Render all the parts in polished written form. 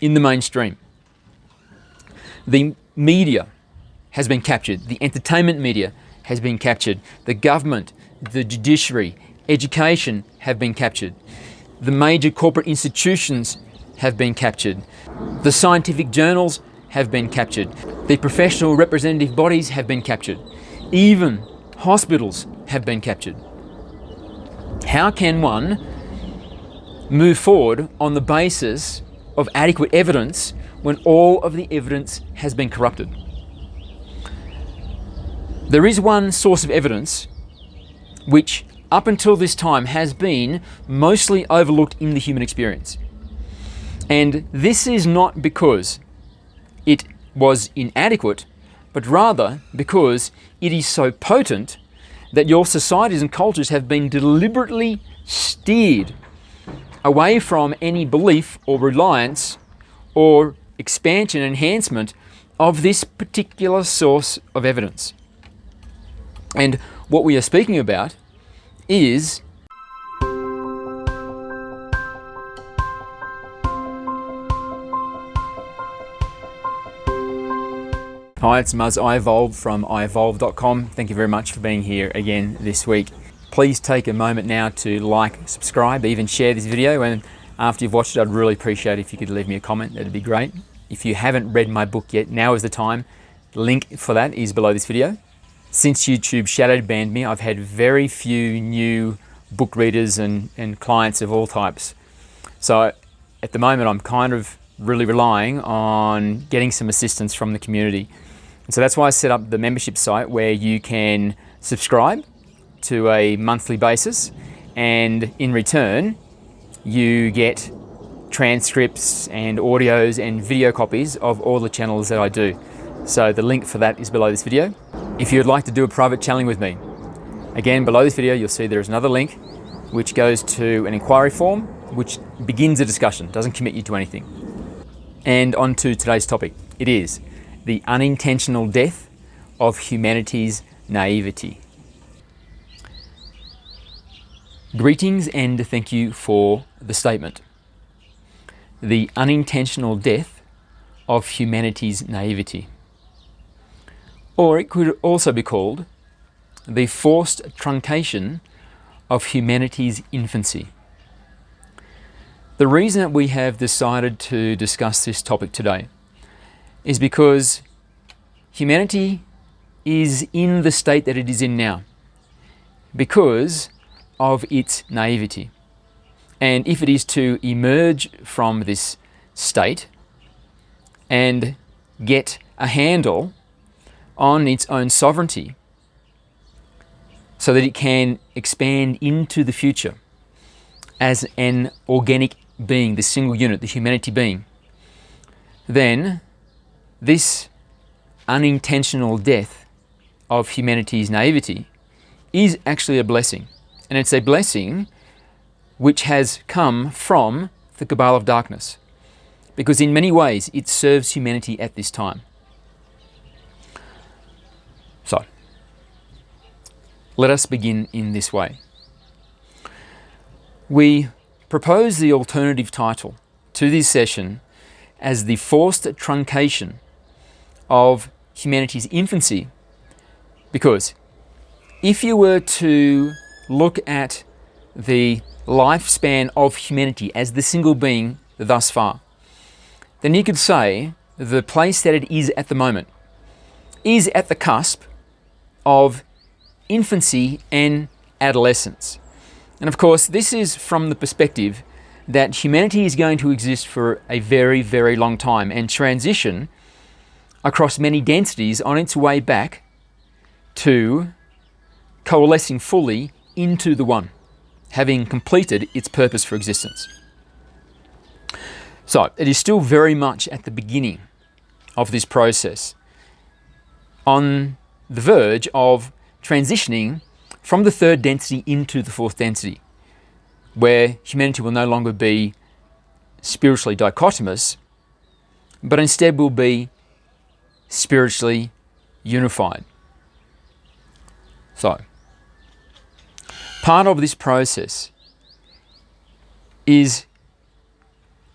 in the mainstream. The media has been captured. The entertainment media has been captured. The government, the judiciary, education have been captured. The major corporate institutions have been captured. The scientific journals have been captured. The professional representative bodies have been captured. Even hospitals have been captured. How can one move forward on the basis of adequate evidence when all of the evidence has been corrupted? There is one source of evidence which up until this time has been mostly overlooked in the human experience. And this is not because it was inadequate, but rather because it is so potent that your societies and cultures have been deliberately steered away from any belief or reliance or expansion and enhancement of this particular source of evidence. And what we are speaking about is Hi, it's Muzz iEvolv from iEvolv.com. Thank you very much for being here again this week. Please take a moment now to like, subscribe, even share this video, and after you've watched it, I'd really appreciate it if you could leave me a comment. That'd be great. If you haven't read my book yet, now is the time. The link for that is below this video. Since YouTube shadow banned me, I've had very few new book readers and clients of all types. So at the moment, I'm kind of really relying on getting some assistance from the community. And so that's why I set up the membership site where you can subscribe to a monthly basis, and in return, you get transcripts and audios and video copies of all the channels that I do. So the link for that is below this video. If you'd like to do a private channeling with me, again, below this video, you'll see there is another link which goes to an inquiry form, which begins a discussion, doesn't commit you to anything. And on to today's topic. It is the unintentional death of humanity's naivety. Greetings and thank you for the statement. The unintentional death of humanity's naivety. Or it could also be called the forced truncation of humanity's infancy. The reason that we have decided to discuss this topic today is because humanity is in the state that it is in now because of its naivety. And if it is to emerge from this state and get a handle on its own sovereignty so that it can expand into the future as an organic being, the single unit, the humanity being, then this unintentional death of humanity's naivety is actually a blessing. And it's a blessing which has come from the cabal of darkness, because in many ways it serves humanity at this time. So, let us begin in this way. We propose the alternative title to this session as the forced truncation of humanity's infancy, because if you were to look at the lifespan of humanity as the single being thus far, then you could say the place that it is at the moment is at the cusp of infancy and adolescence. And of course, this is from the perspective that humanity is going to exist for a very, very long time and transition across many densities on its way back to coalescing fully into the one, having completed its purpose for existence. So it is still very much at the beginning of this process, on the verge of transitioning from the third density into the fourth density, where humanity will no longer be spiritually dichotomous, but instead will be spiritually unified. So, part of this process is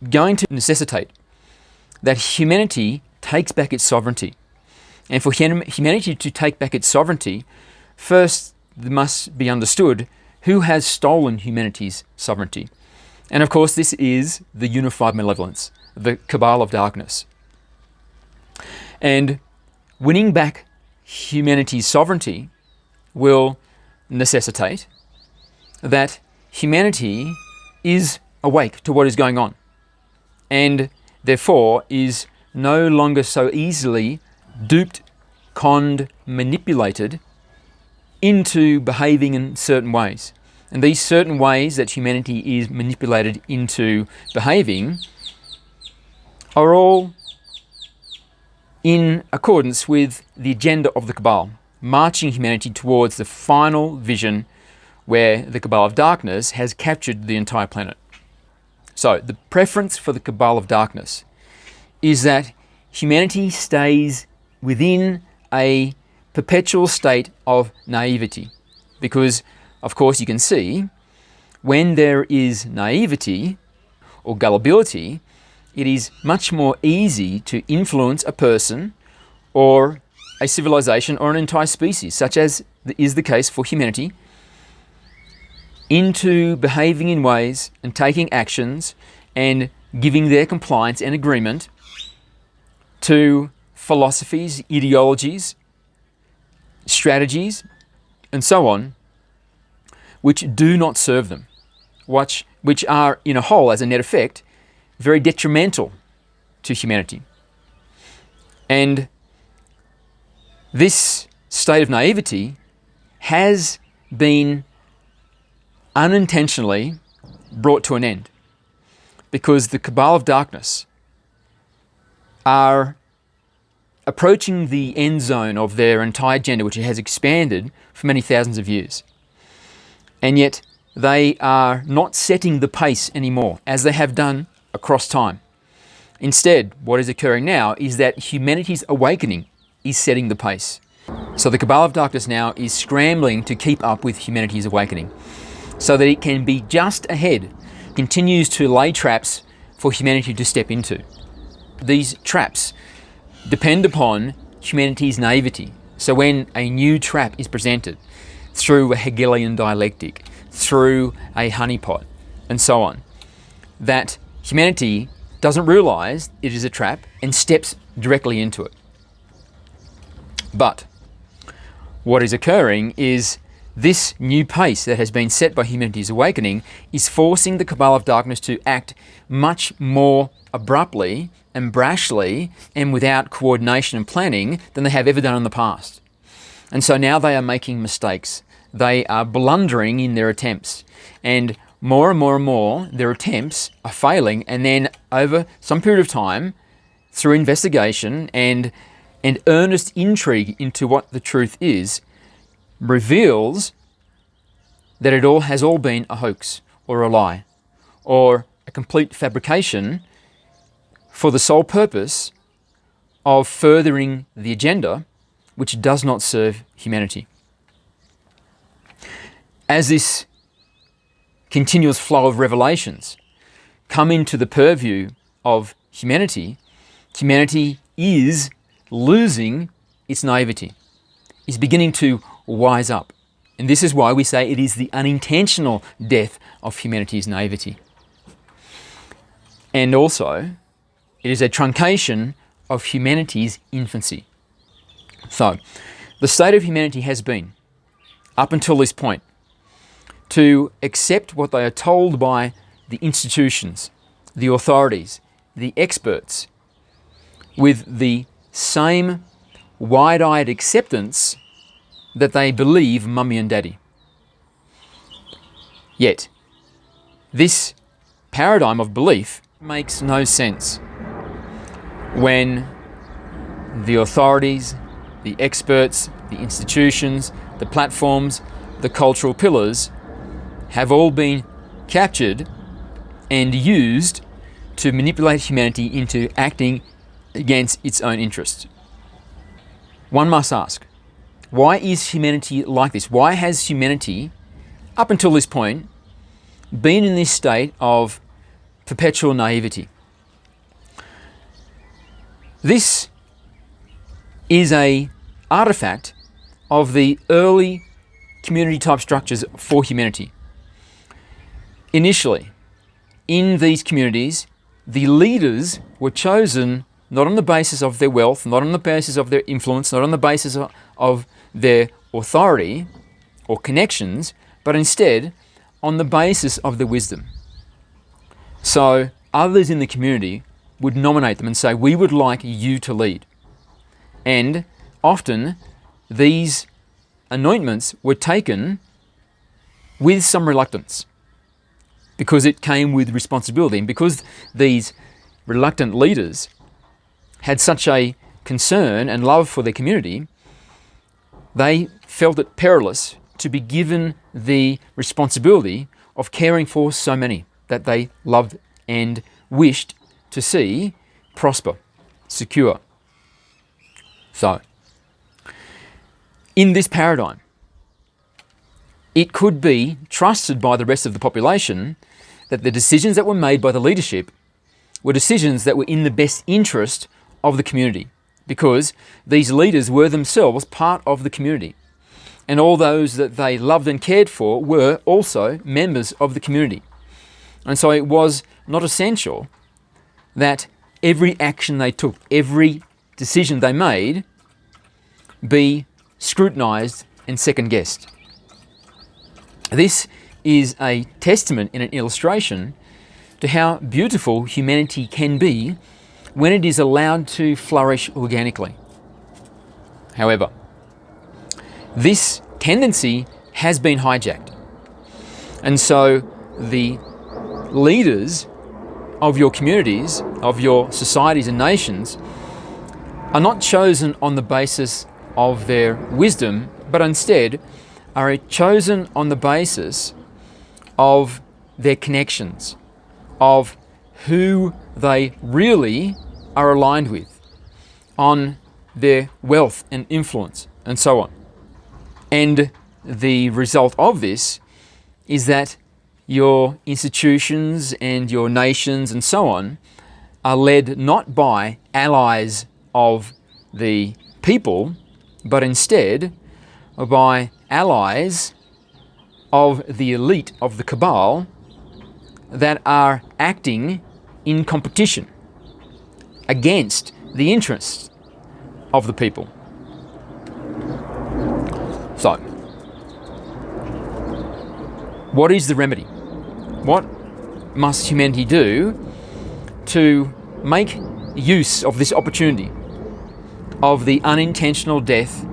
going to necessitate that humanity takes back its sovereignty. And for humanity to take back its sovereignty, first it must be understood who has stolen humanity's sovereignty. And of course, this is the unified malevolence, the cabal of darkness. And winning back humanity's sovereignty will necessitate that humanity is awake to what is going on, and therefore is no longer so easily duped, conned, manipulated into behaving in certain ways. And these certain ways that humanity is manipulated into behaving are all in accordance with the agenda of the cabal, marching humanity towards the final vision where the cabal of darkness has captured the entire planet. So the preference for the cabal of darkness is that humanity stays within a perpetual state of naivety, because of course you can see when there is naivety or gullibility, it is much more easy to influence a person or a civilization or an entire species, such as is the case for humanity, into behaving in ways and taking actions and giving their compliance and agreement to philosophies, ideologies, strategies, and so on, which do not serve them, which are, in a whole, as a net effect, very detrimental to humanity. And this state of naivety has been unintentionally brought to an end, because the cabal of darkness are approaching the end zone of their entire agenda, which has expanded for many thousands of years. And yet they are not setting the pace anymore, as they have done across time. Instead, what is occurring now is that humanity's awakening is setting the pace. So the cabal of darkness now is scrambling to keep up with humanity's awakening, so that it can be just ahead, continues to lay traps for humanity to step into. These traps depend upon humanity's naivety. So when a new trap is presented through a Hegelian dialectic, through a honeypot, and so on, that humanity doesn't realize it is a trap and steps directly into it. But what is occurring is this new pace that has been set by humanity's awakening is forcing the cabal of darkness to act much more abruptly and brashly and without coordination and planning than they have ever done in the past. And so now they are making mistakes. They are blundering in their attempts, and more their attempts are failing, and then over some period of time, through investigation and earnest intrigue into what the truth is, reveals that it all has been a hoax or a lie or a complete fabrication for the sole purpose of furthering the agenda which does not serve humanity. As this continuous flow of revelations come into the purview of humanity, humanity is losing its naivety, is beginning to wise up. And this is why we say it is the unintentional death of humanity's naivety. And also, it is a truncation of humanity's infancy. So, the state of humanity has been, up until this point, to accept what they are told by the institutions, the authorities, the experts, with the same wide-eyed acceptance that they believe mummy and daddy. Yet, this paradigm of belief makes no sense when the authorities, the experts, the institutions, the platforms, the cultural pillars have all been captured and used to manipulate humanity into acting against its own interests. One must ask, why is humanity like this? Why has humanity, up until this point, been in this state of perpetual naivety? This is an artifact of the early community type structures for humanity. Initially, in these communities, the leaders were chosen not on the basis of their wealth, not on the basis of their influence, not on the basis of their authority or connections, but instead on the basis of their wisdom. So others in the community would nominate them and say, we would like you to lead. And often these anointments were taken with some reluctance because it came with responsibility. And because these reluctant leaders had such a concern and love for their community, they felt it perilous to be given the responsibility of caring for so many that they loved and wished to see prosper, secure. So, in this paradigm, it could be trusted by the rest of the population that the decisions that were made by the leadership were decisions that were in the best interest of the community, because these leaders were themselves part of the community. And all those that they loved and cared for were also members of the community. And so it was not essential that every action they took, every decision they made, be scrutinized and second-guessed. This is a testament and an illustration to how beautiful humanity can be when it is allowed to flourish organically. However, this tendency has been hijacked. And so the leaders of your communities, of your societies and nations, are not chosen on the basis of their wisdom, but instead are chosen on the basis of their connections, of who they really are aligned with, on their wealth and influence, and so on. And the result of this is that your institutions and your nations and so on are led not by allies of the people, but instead by allies of the elite of the cabal that are acting in competition against the interests of the people. So, what is the remedy? What must humanity do to make use of this opportunity of the unintentional death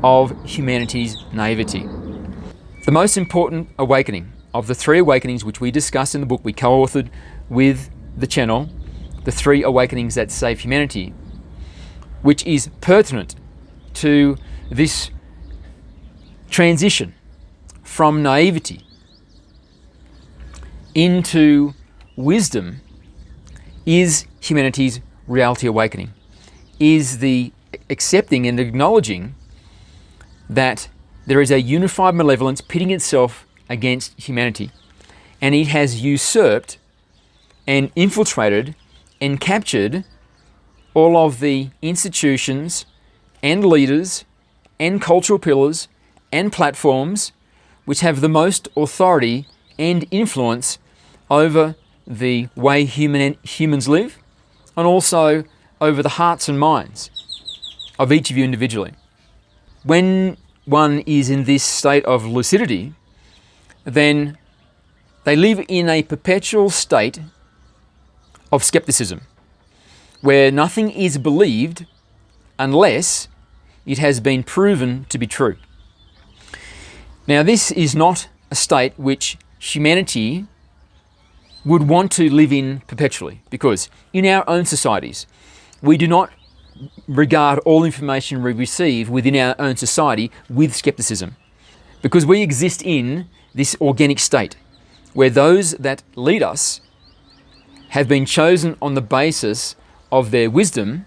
of humanity's naivety? The most important awakening of the three awakenings which we discussed in the book we co-authored with the channel, the three awakenings that save humanity, which is pertinent to this transition from naivety into wisdom, is humanity's reality awakening, is the accepting and acknowledging that there is a unified malevolence pitting itself against humanity, and it has usurped and infiltrated and captured all of the institutions and leaders and cultural pillars and platforms which have the most authority and influence over the way humans live, and also over the hearts and minds of each of you individually. When one is in this state of lucidity, then they live in a perpetual state of skepticism, where nothing is believed unless it has been proven to be true. Now, this is not a state which humanity would want to live in perpetually, because in our own societies, we do not regard all information we receive within our own society with skepticism, because we exist in this organic state where those that lead us have been chosen on the basis of their wisdom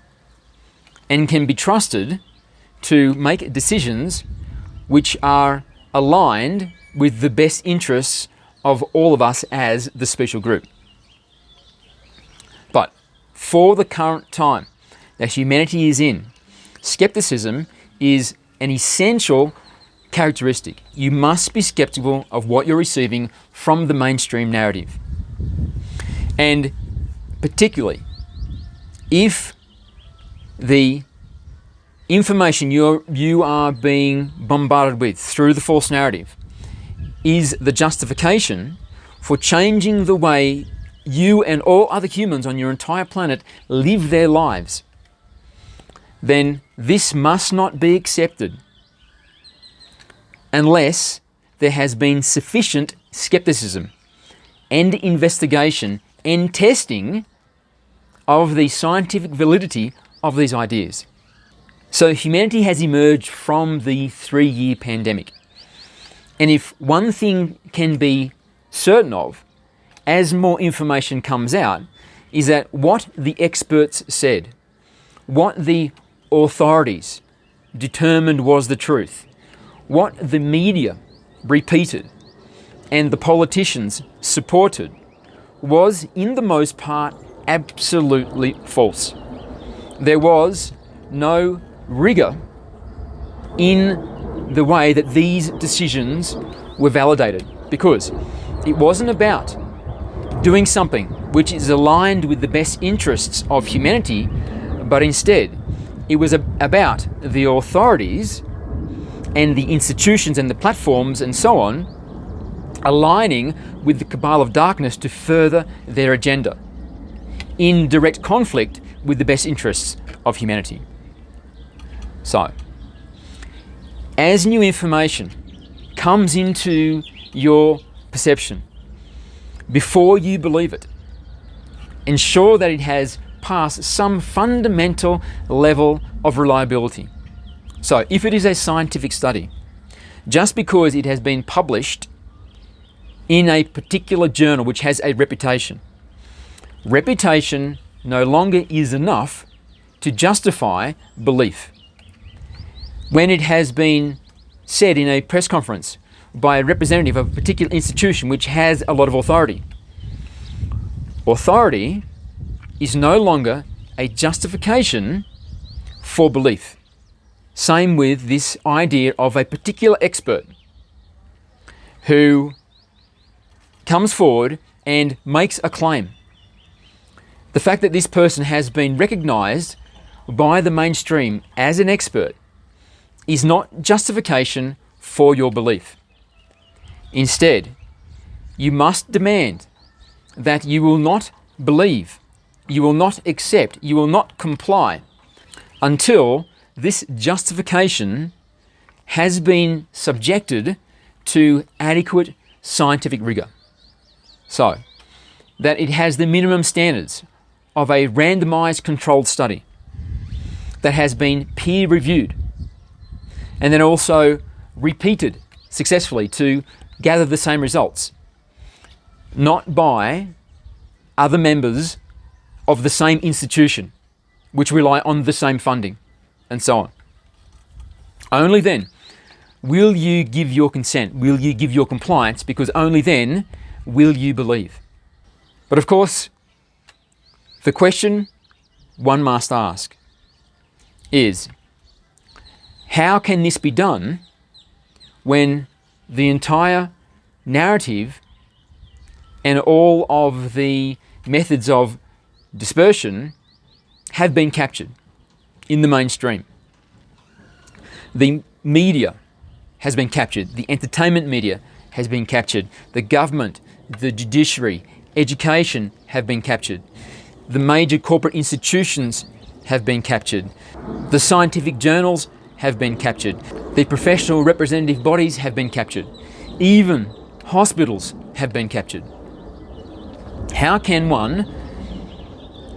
and can be trusted to make decisions which are aligned with the best interests of all of us as the special group. But for the current time, that humanity is in, skepticism is an essential characteristic. You must be skeptical of what you're receiving from the mainstream narrative. And particularly, if the information you are being bombarded with through the false narrative is the justification for changing the way you and all other humans on your entire planet live their lives, then this must not be accepted unless there has been sufficient skepticism and investigation and testing of the scientific validity of these ideas. So humanity has emerged from the 3-year pandemic. And if one thing can be certain of, as more information comes out, is that what the experts said, what the authorities determined was the truth, what the media repeated and the politicians supported was, in the most part, absolutely false. There was no rigor in the way that these decisions were validated, because it wasn't about doing something which is aligned with the best interests of humanity, but instead it was about the authorities and the institutions and the platforms and so on aligning with the cabal of darkness to further their agenda, in direct conflict with the best interests of humanity. So, as new information comes into your perception, before you believe it, ensure that it has passed some fundamental level of reliability. So, if it is a scientific study, just because it has been published in a particular journal which has a reputation no longer is enough to justify belief. When it has been said in a press conference by a representative of a particular institution which has a lot of authority, authority is no longer a justification for belief. Same with this idea of a particular expert who comes forward and makes a claim. The fact that this person has been recognized by the mainstream as an expert is not justification for your belief. Instead, you must demand that you will not believe, you will not accept, you will not comply until this justification has been subjected to adequate scientific rigor. So, that it has the minimum standards of a randomized controlled study that has been peer reviewed and then also repeated successfully to gather the same results, not by other members of the same institution which rely on the same funding and so on. Only then will you give your consent, will you give your compliance, because only then will you believe. But of course, the question one must ask is, how can this be done when the entire narrative and all of the methods of dispersion have been captured in the mainstream? The media has been captured, the entertainment media has been captured, the government, the judiciary, education have been captured, the major corporate institutions have been captured, the scientific journals have been captured, the professional representative bodies have been captured, even hospitals have been captured. How can one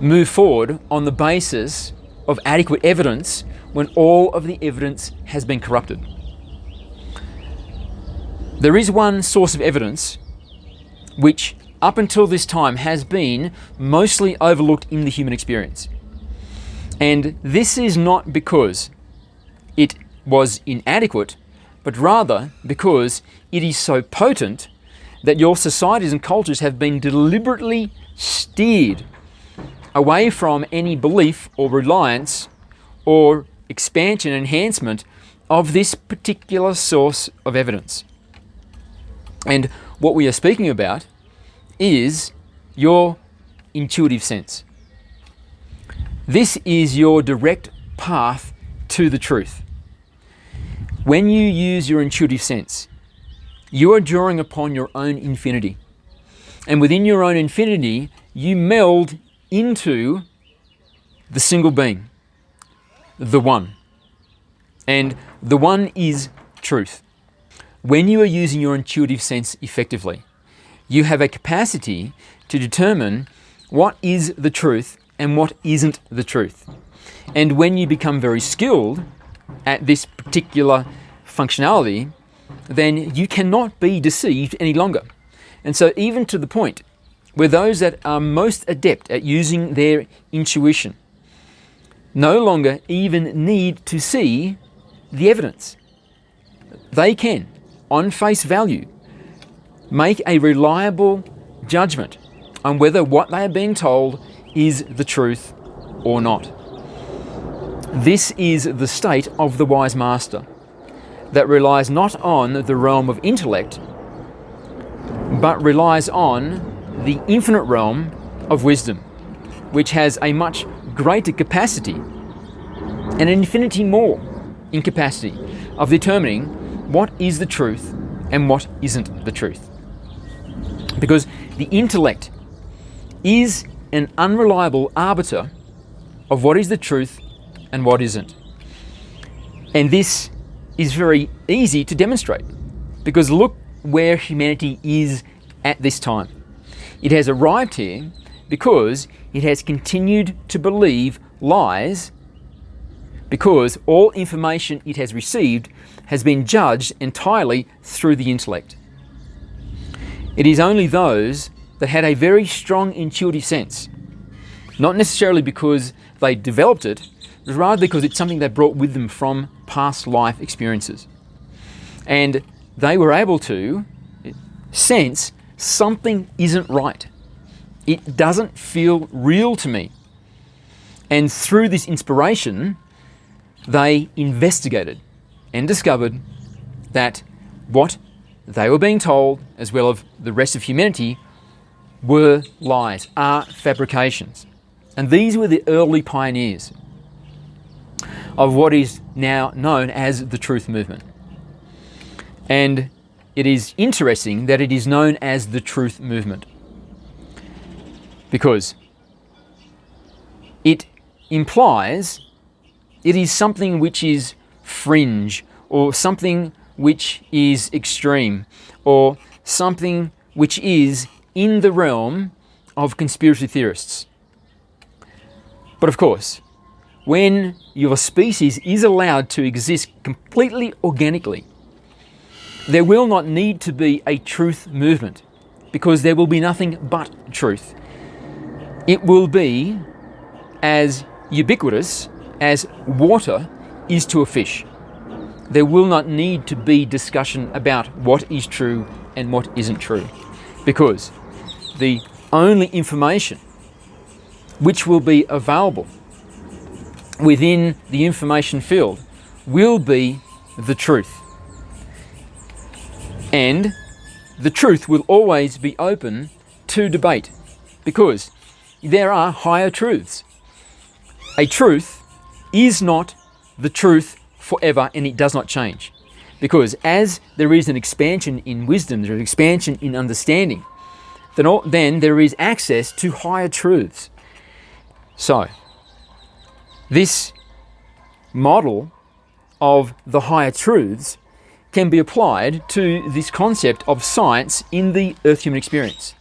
move forward on the basis of adequate evidence when all of the evidence has been corrupted? There is one source of evidence which up until this time has been mostly overlooked in the human experience. And this is not because it was inadequate, but rather because it is so potent that your societies and cultures have been deliberately steered away from any belief or reliance or expansion, enhancement of this particular source of evidence. And what we are speaking about is your intuitive sense. This is your direct path to the truth. When you use your intuitive sense, you are drawing upon your own infinity. And within your own infinity, you meld into the single being, the One. And the One is truth. When you are using your intuitive sense effectively, you have a capacity to determine what is the truth and what isn't the truth. And when you become very skilled at this particular functionality, then you cannot be deceived any longer. And so even to the point where those that are most adept at using their intuition no longer even need to see the evidence. They can, on face value, make a reliable judgment on whether what they are being told is the truth or not. This is the state of the wise master that relies not on the realm of intellect, but relies on the infinite realm of wisdom, which has a much greater capacity and an infinity more in capacity of determining what is the truth and what isn't the truth. Because the intellect is an unreliable arbiter of what is the truth and what isn't. And this is very easy to demonstrate, because look where humanity is at this time. It has arrived here because it has continued to believe lies, because all information it has received has been judged entirely through the intellect. It is only those that had a very strong intuitive sense, not necessarily because they developed it, but rather because it's something they brought with them from past life experiences. And they were able to sense something isn't right. It doesn't feel real to me. And through this inspiration, they investigated and discovered that what they were being told, as well as the rest of humanity, were lies, are fabrications. And these were the early pioneers of what is now known as the truth movement. And it is interesting that it is known as the truth movement, because it implies it is something which is fringe, or something which is extreme, or something which is in the realm of conspiracy theorists. But of course, when your species is allowed to exist completely organically, there will not need to be a truth movement, because there will be nothing but truth. It will be as ubiquitous as water is to a fish. There will not need to be discussion about what is true and what isn't true, because the only information which will be available within the information field will be the truth. And the truth will always be open to debate, because there are higher truths. A truth is not the truth forever, and it does not change. Because as there is an expansion in wisdom, there is expansion in understanding, then there is access to higher truths. So, this model of the higher truths can be applied to this concept of science in the earth human experience.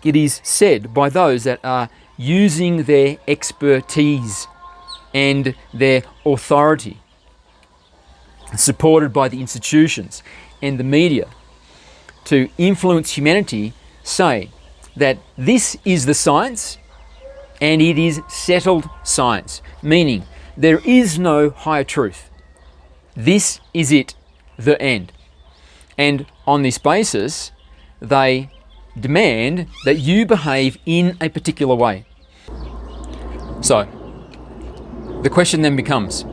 It is said by those that are using their expertise and their authority, supported by the institutions and the media, to influence humanity, say that this is the science and it is settled science, meaning there is no higher truth. This is it, the end. And on this basis, they demand that you behave in a particular way. So, the question then becomes,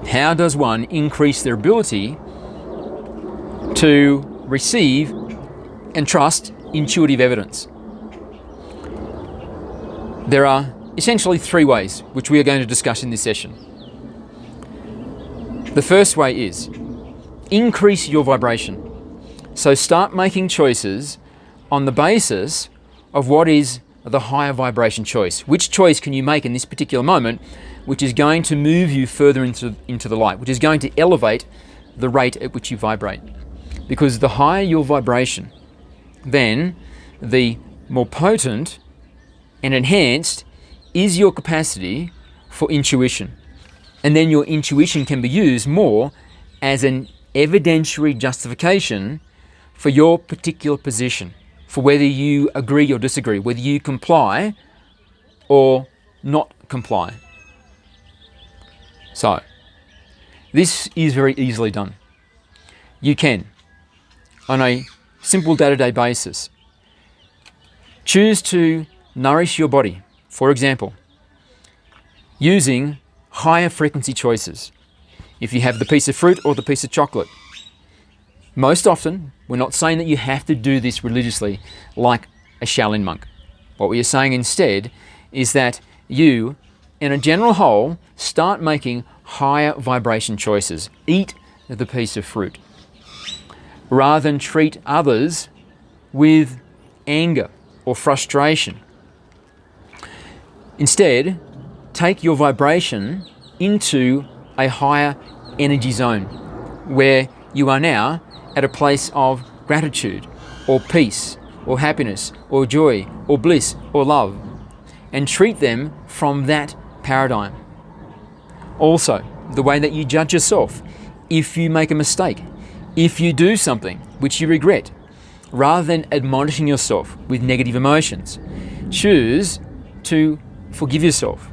how does one increase their ability to receive and trust intuitive evidence? There are essentially three ways which we are going to discuss in this session. The first way is increase your vibration. So start making choices on the basis of what is the higher vibration choice. Which choice can you make in this particular moment which is going to move you further into the light, which is going to elevate the rate at which you vibrate. Because the higher your vibration, then the more potent and enhanced is your capacity for intuition. And then your intuition can be used more as an evidentiary justification for your particular position, for whether you agree or disagree, whether you comply or not comply. So, this is very easily done. You can, on a simple day-to-day basis, choose to nourish your body, for example, using higher frequency choices. If you have the piece of fruit or the piece of chocolate, most often, we're not saying that you have to do this religiously like a Shaolin monk. What we are saying instead is that you, in a general whole, start making higher vibration choices. Eat the piece of fruit, rather than treat others with anger or frustration. Instead, take your vibration into a higher energy zone where you are now at a place of gratitude or peace or happiness or joy or bliss or love, and treat them from that paradigm. Also, the way that you judge yourself, if you make a mistake, if you do something which you regret, rather than admonishing yourself with negative emotions, choose to forgive yourself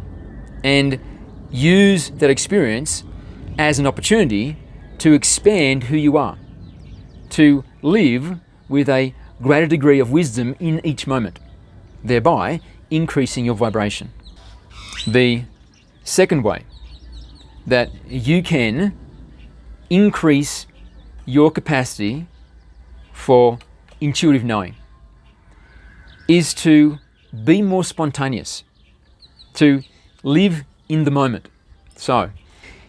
and use that experience as an opportunity to expand who you are, to live with a greater degree of wisdom in each moment, thereby increasing your vibration. The second way that you can increase your capacity for intuitive knowing is to be more spontaneous, to live in the moment. So,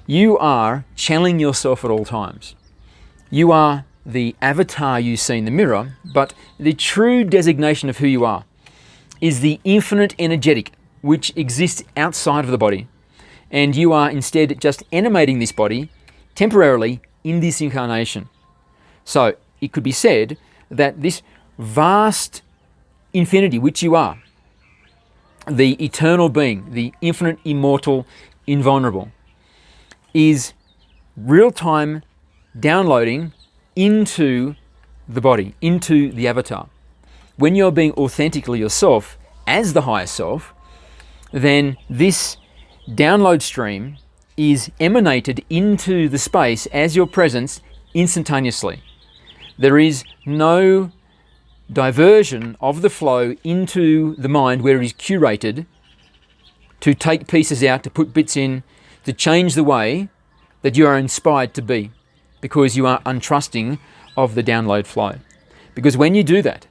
you are channeling yourself at all times. You are the avatar you see in the mirror, but the true designation of who you are is the infinite energetic which exists outside of the body, and you are instead just animating this body temporarily in this incarnation. So it could be said that this vast infinity which you are, the eternal being, the infinite, immortal, invulnerable, is real-time downloading into the body, into the avatar. When you're being authentically yourself as the higher self, then this download stream is emanated into the space as your presence instantaneously. There is no diversion of the flow into the mind where it is curated to take pieces out, to put bits in, to change the way that you are inspired to be, because you are untrusting of the download flow. Because when you do that,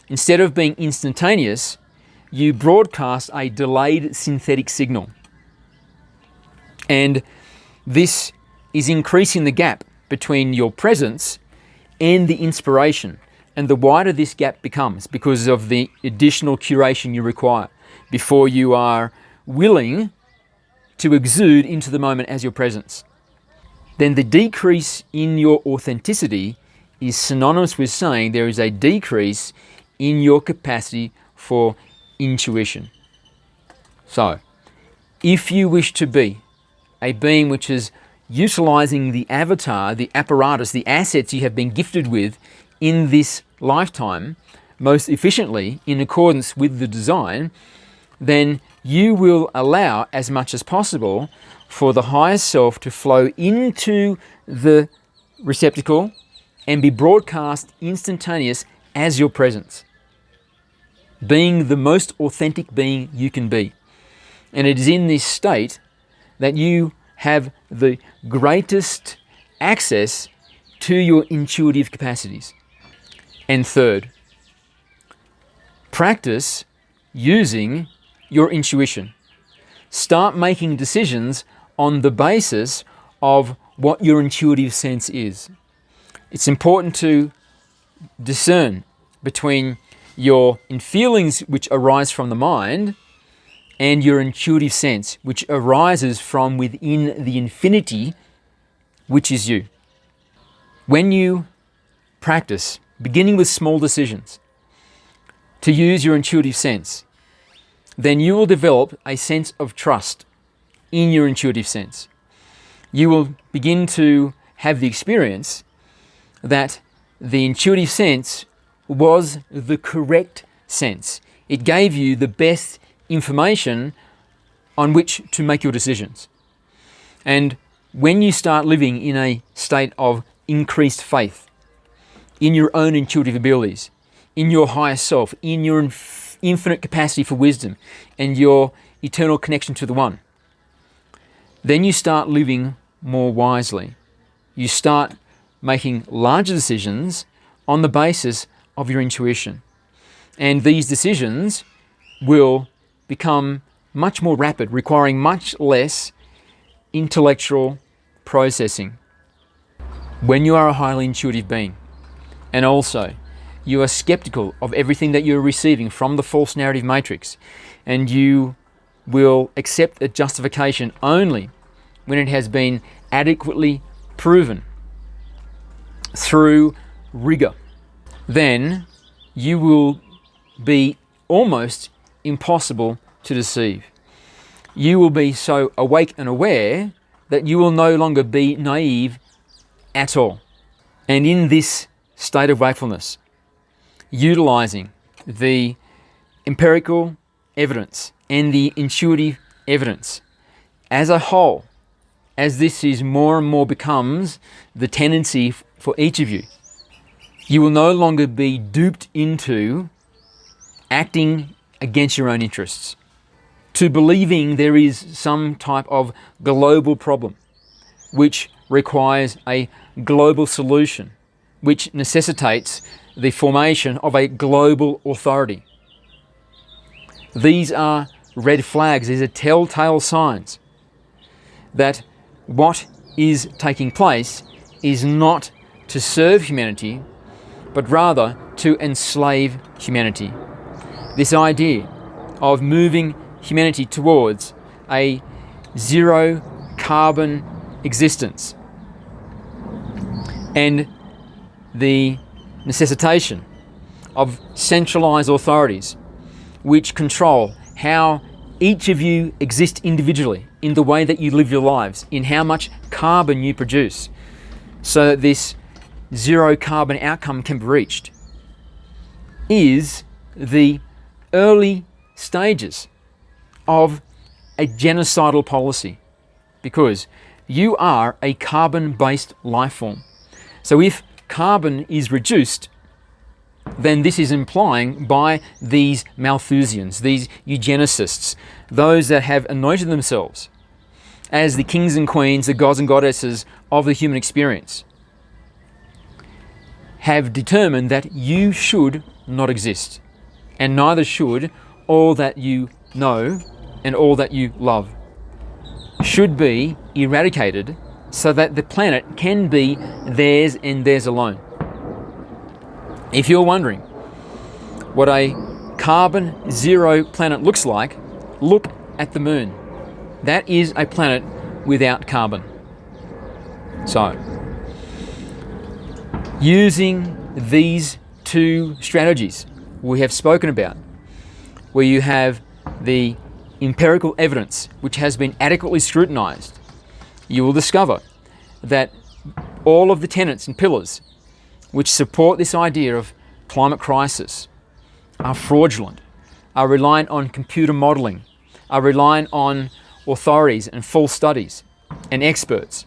instead of being instantaneous, you broadcast a delayed synthetic signal. And this is increasing the gap between your presence and the inspiration. And the wider this gap becomes because of the additional curation you require before you are willing to exude into the moment as your presence, then the decrease in your authenticity is synonymous with saying there is a decrease in your capacity for intuition. So, if you wish to be a being which is utilizing the avatar, the apparatus, the assets you have been gifted with in this lifetime most efficiently in accordance with the design, then you will allow as much as possible for the higher self to flow into the receptacle and be broadcast instantaneous as your presence, being the most authentic being you can be. And it is in this state that you have the greatest access to your intuitive capacities. And third, practice using your intuition. Start making decisions on the basis of what your intuitive sense is. It's important to discern between your feelings which arise from the mind and your intuitive sense which arises from within the infinity which is you. When you practice, beginning with small decisions, to use your intuitive sense, then you will develop a sense of trust in your intuitive sense. You will begin to have the experience that the intuitive sense was the correct sense. It gave you the best information on which to make your decisions. And when you start living in a state of increased faith in your own intuitive abilities, in your higher self, in your infinite capacity for wisdom and your eternal connection to the One, then you start living more wisely. You start making larger decisions on the basis of your intuition. And these decisions will become much more rapid, requiring much less intellectual processing. When you are a highly intuitive being, and also you are skeptical of everything that you're receiving from the false narrative matrix, and you will accept a justification only when it has been adequately proven through rigor, then you will be almost impossible to deceive. You will be so awake and aware that you will no longer be naive at all. And in this state of wakefulness, utilizing the empirical evidence and the intuitive evidence as a whole, as this is more and more becomes the tendency for each of you, you will no longer be duped into acting against your own interests, to believing there is some type of global problem which requires a global solution, which necessitates the formation of a global authority. These are red flags, these are telltale signs that what is taking place is not to serve humanity, but rather to enslave humanity. This idea of moving humanity towards a zero carbon existence and the necessitation of centralized authorities which control how each of you exist individually in the way that you live your lives, in how much carbon you produce, so that this zero carbon outcome can be reached, is the early stages of a genocidal policy, because you are a carbon-based life form. So if carbon is reduced, then this is implying by these Malthusians, these eugenicists, those that have anointed themselves as the kings and queens, the gods and goddesses of the human experience, have determined that you should not exist, and neither should all that you know and all that you love. Should be eradicated so that the planet can be theirs and theirs alone. If you're wondering what a carbon zero planet looks like, look at the moon. That is a planet without carbon. So, using these two strategies we have spoken about, where you have the empirical evidence which has been adequately scrutinized, you will discover that all of the tenets and pillars which support this idea of climate crisis are fraudulent, are reliant on computer modeling, are reliant on authorities and false studies and experts.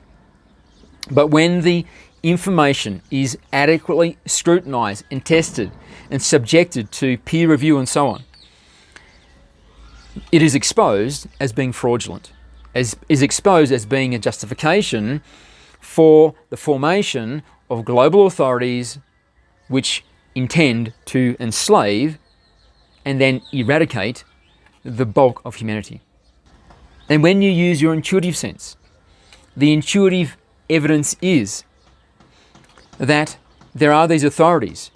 But when the information is adequately scrutinized and tested and subjected to peer review and so on, it is exposed as being fraudulent, is exposed as being a justification for the formation of global authorities which intend to enslave and then eradicate the bulk of humanity. And when you use your intuitive sense, the intuitive evidence is that there are these authorities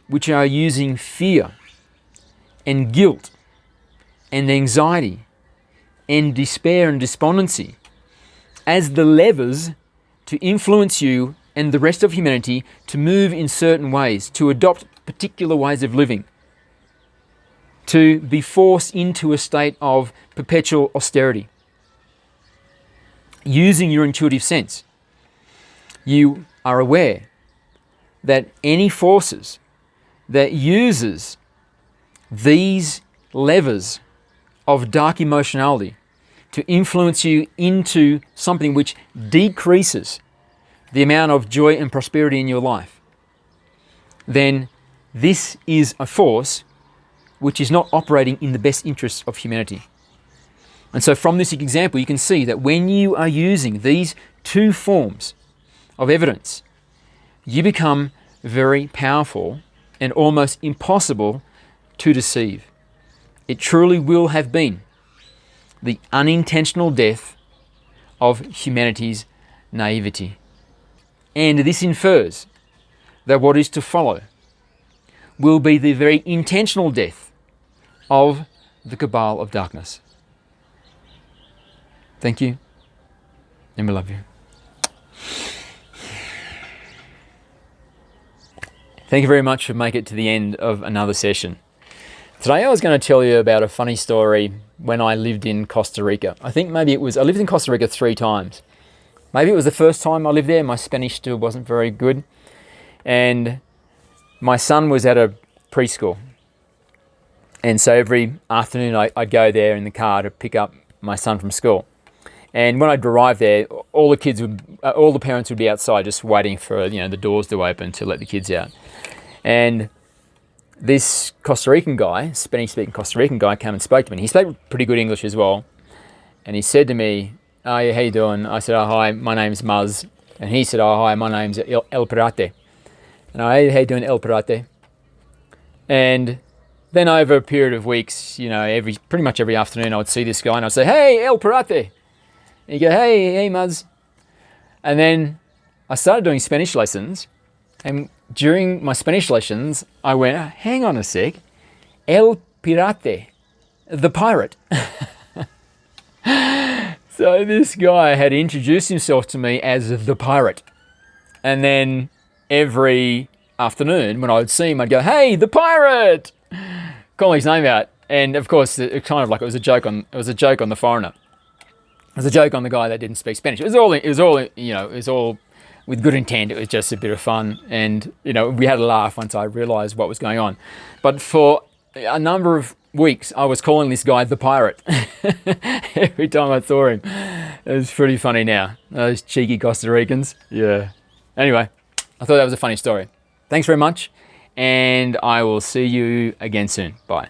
which are using fear and guilt and anxiety and despair and despondency as the levers to influence you and the rest of humanity to move in certain ways, to adopt particular ways of living, to be forced into a state of perpetual austerity. Using your intuitive sense, you are aware that any forces that uses these levers of dark emotionality to influence you into something which decreases the amount of joy and prosperity in your life, then this is a force which is not operating in the best interests of humanity. And so from this example, you can see that when you are using these two forms of evidence, you become very powerful and almost impossible to deceive. It truly will have been the unintentional death of humanity's naivety. And this infers that what is to follow will be the very intentional death of the cabal of darkness. Thank you, and we love you. Thank you very much for making it to the end of another session. Today I was going to tell you about a funny story when I lived in Costa Rica. I lived in Costa Rica 3 times. Maybe it was the first time I lived there. My Spanish still wasn't very good. And my son was at a preschool. And so every afternoon I'd go there in the car to pick up my son from school. And when I'd arrive there, all the parents would be outside just waiting for the doors to open to let the kids out. And this Costa Rican guy, Spanish-speaking Costa Rican guy, came and spoke to me. And he spoke pretty good English as well. And he said to me, "Oh, yeah, how you doing?" I said, "Oh, hi, my name's Muzz." And he said, "Oh, hi, my name's El Pirate." And I, "Hey, how you doing, El Pirate?" And then over a period of weeks, pretty much every afternoon, I would see this guy and I'd say, "Hey, El Pirate." And he'd go, Hey, Muzz." And then I started doing Spanish lessons. And during my Spanish lessons, I went, "Hang on a sec, El Pirate, the pirate." So this guy had introduced himself to me as the pirate. And then every afternoon when I would see him, I'd go, "Hey, the pirate!" Call his name out. And of course, it kind of like it was a joke on the foreigner. It was a joke on the guy that didn't speak Spanish. It was all with good intent. It was just a bit of fun. And, we had a laugh once I realized what was going on. But for a number of weeks, I was calling this guy the pirate every time I saw him. It was pretty funny now. Those cheeky Costa Ricans. Yeah. Anyway, I thought that was a funny story. Thanks very much. And I will see you again soon. Bye.